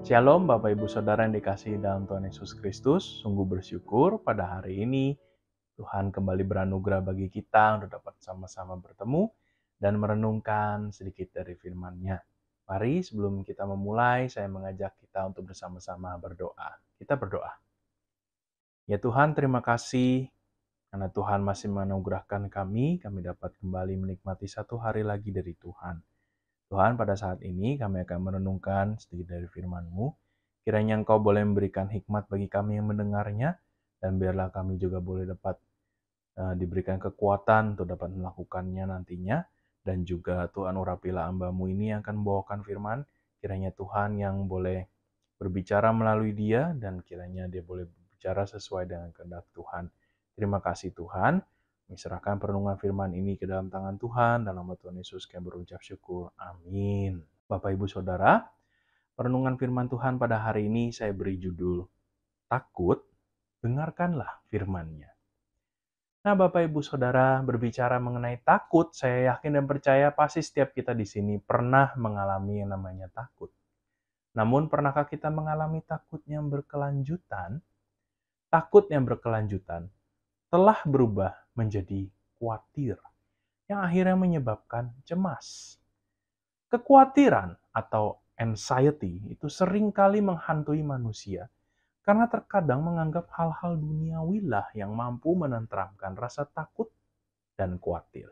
Shalom Bapak Ibu Saudara yang dikasihi dalam Tuhan Yesus Kristus. Sungguh bersyukur pada hari ini Tuhan kembali beranugerah bagi kita untuk dapat sama-sama bertemu dan merenungkan sedikit dari firman-Nya. Mari sebelum kita memulai, saya mengajak kita untuk bersama-sama berdoa. Kita berdoa. Ya Tuhan, terima kasih karena Tuhan masih menganugerahkan kami dapat kembali menikmati satu hari lagi dari Tuhan. Tuhan, pada saat ini kami akan merenungkan sedikit dari firman-Mu. Kiranya Engkau boleh memberikan hikmat bagi kami yang mendengarnya, dan biarlah kami juga boleh dapat diberikan kekuatan untuk dapat melakukannya nantinya. Dan juga Tuhan, urapilah hamba-Mu ini yang akan membawakan firman. Kiranya Tuhan yang boleh berbicara melalui dia, dan kiranya dia boleh berbicara sesuai dengan kehendak Tuhan. Terima kasih Tuhan. Kami serahkan perenungan firman ini ke dalam tangan Tuhan. Dalam nama Tuhan Yesus kami berucap syukur. Amin. Bapak Ibu Saudara, perenungan firman Tuhan pada hari ini saya beri judul Takut, dengarkanlah firman-Nya. Nah, Bapak Ibu Saudara, berbicara mengenai takut, saya yakin dan percaya pasti setiap kita di sini pernah mengalami yang namanya takut. Namun, pernahkah kita mengalami takut yang berkelanjutan? Takut yang berkelanjutan telah berubah menjadi khawatir, yang akhirnya menyebabkan cemas. Kekhawatiran atau anxiety itu seringkali menghantui manusia karena terkadang menganggap hal-hal duniawilah yang mampu menenteramkan rasa takut dan khawatir.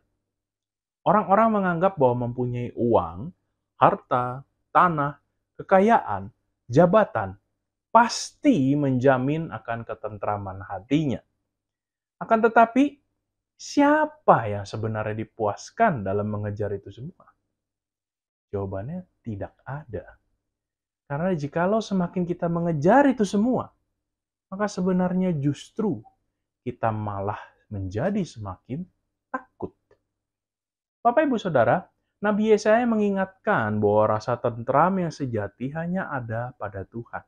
Orang-orang menganggap bahwa mempunyai uang, harta, tanah, kekayaan, jabatan pasti menjamin akan ketentraman hatinya. Akan tetapi, siapa yang sebenarnya dipuaskan dalam mengejar itu semua? Jawabannya tidak ada. Karena jikalau semakin kita mengejar itu semua, maka sebenarnya justru kita malah menjadi semakin takut. Bapak Ibu Saudara, Nabi Yesaya mengingatkan bahwa rasa tentram yang sejati hanya ada pada Tuhan.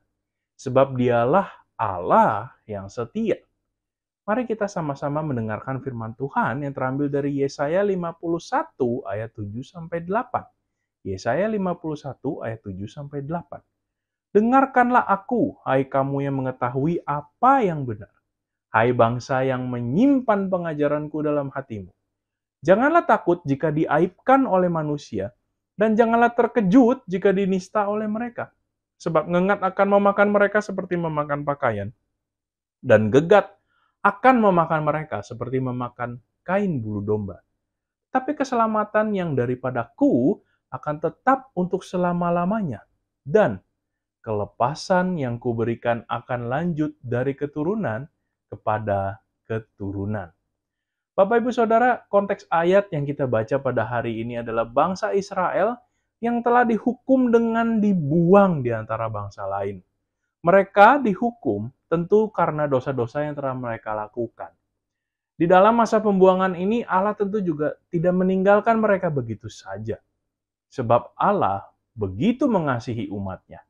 Sebab dialah Allah yang setia. Mari kita sama-sama mendengarkan firman Tuhan yang terambil dari Yesaya 51 ayat 7-8. Yesaya 51 ayat 7-8. Dengarkanlah aku, hai kamu yang mengetahui apa yang benar. Hai bangsa yang menyimpan pengajaranku dalam hatimu. Janganlah takut jika diaibkan oleh manusia, dan janganlah terkejut jika dinista oleh mereka. Sebab ngengat akan memakan mereka seperti memakan pakaian, dan gegat akan memakan mereka seperti memakan kain bulu domba. Tapi keselamatan yang daripadaku akan tetap untuk selama-lamanya, dan kelepasan yang kuberikan akan lanjut dari keturunan kepada keturunan. Bapak Ibu Saudara, konteks ayat yang kita baca pada hari ini adalah bangsa Israel yang telah dihukum dengan dibuang di antara bangsa lain. Mereka dihukum tentu karena dosa-dosa yang telah mereka lakukan. Di dalam masa pembuangan ini, Allah tentu juga tidak meninggalkan mereka begitu saja. Sebab Allah begitu mengasihi umat-Nya.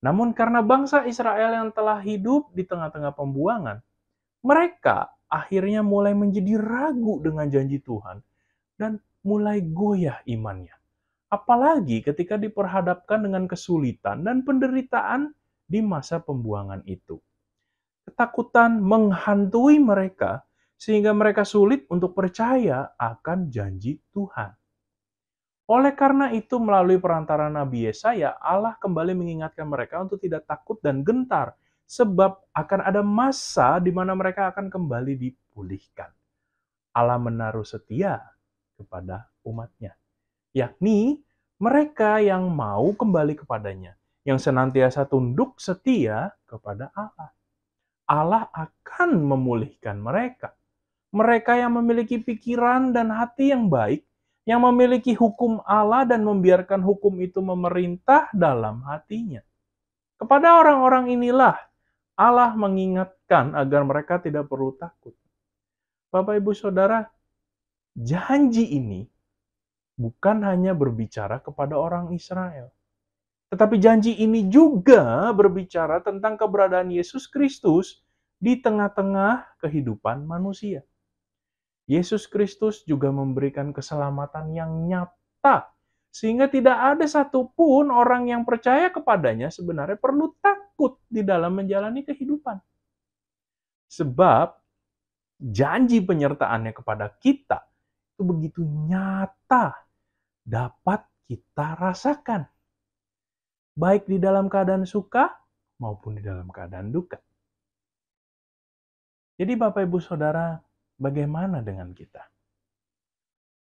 Namun karena bangsa Israel yang telah hidup di tengah-tengah pembuangan, mereka akhirnya mulai menjadi ragu dengan janji Tuhan dan mulai goyah imannya. Apalagi ketika diperhadapkan dengan kesulitan dan penderitaan di masa pembuangan itu. Ketakutan menghantui mereka sehingga mereka sulit untuk percaya akan janji Tuhan. Oleh karena itu, melalui perantara Nabi Yesaya, Allah kembali mengingatkan mereka untuk tidak takut dan gentar, sebab akan ada masa di mana mereka akan kembali dipulihkan. Allah menaruh setia kepada umat-Nya, yakni mereka yang mau kembali kepadanya, yang senantiasa tunduk setia kepada Allah. Allah akan memulihkan mereka. Mereka yang memiliki pikiran dan hati yang baik, yang memiliki hukum Allah dan membiarkan hukum itu memerintah dalam hatinya. Kepada orang-orang inilah Allah mengingatkan agar mereka tidak perlu takut. Bapak, Ibu, Saudara, janji ini bukan hanya berbicara kepada orang Israel. Tetapi janji ini juga berbicara tentang keberadaan Yesus Kristus di tengah-tengah kehidupan manusia. Yesus Kristus juga memberikan keselamatan yang nyata Sehingga tidak ada satupun orang yang percaya kepadanya sebenarnya perlu takut di dalam menjalani kehidupan. Sebab janji penyertaannya kepada kita itu begitu nyata dapat kita rasakan. Baik di dalam keadaan suka maupun di dalam keadaan duka. Jadi Bapak Ibu Saudara, bagaimana dengan kita?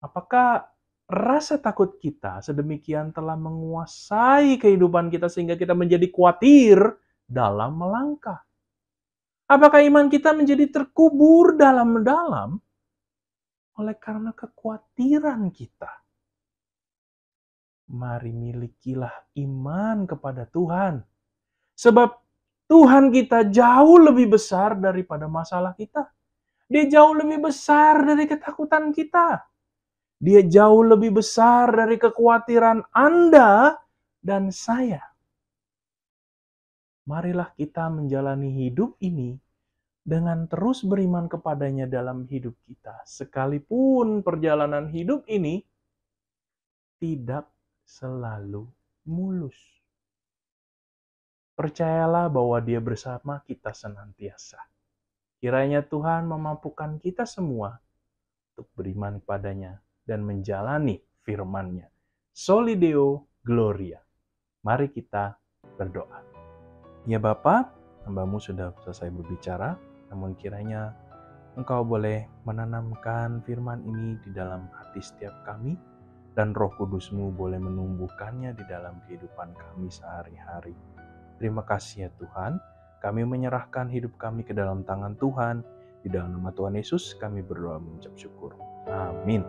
Apakah rasa takut kita sedemikian telah menguasai kehidupan kita sehingga kita menjadi khawatir dalam melangkah? Apakah iman kita menjadi terkubur dalam-dalam oleh karena kekhawatiran kita? Mari milikilah iman kepada Tuhan. Sebab Tuhan kita jauh lebih besar daripada masalah kita. Dia jauh lebih besar dari ketakutan kita. Dia jauh lebih besar dari kekhawatiran Anda dan saya. Marilah kita menjalani hidup ini dengan terus beriman kepadanya dalam hidup kita. Sekalipun perjalanan hidup ini tidak selalu mulus. Percayalah bahwa Dia bersama kita senantiasa. Kiranya Tuhan memampukan kita semua untuk beriman kepadanya dan menjalani firman-Nya. Soli Deo Gloria. Mari kita berdoa. Ya Bapa, hamba-Mu sudah selesai berbicara, namun kiranya Engkau boleh menanamkan firman ini di dalam hati setiap kami, dan Roh Kudus-Mu boleh menumbuhkannya di dalam kehidupan kami sehari-hari. Terima kasih ya Tuhan, kami menyerahkan hidup kami ke dalam tangan Tuhan. Di dalam nama Tuhan Yesus kami berdoa mengucap syukur. Amin.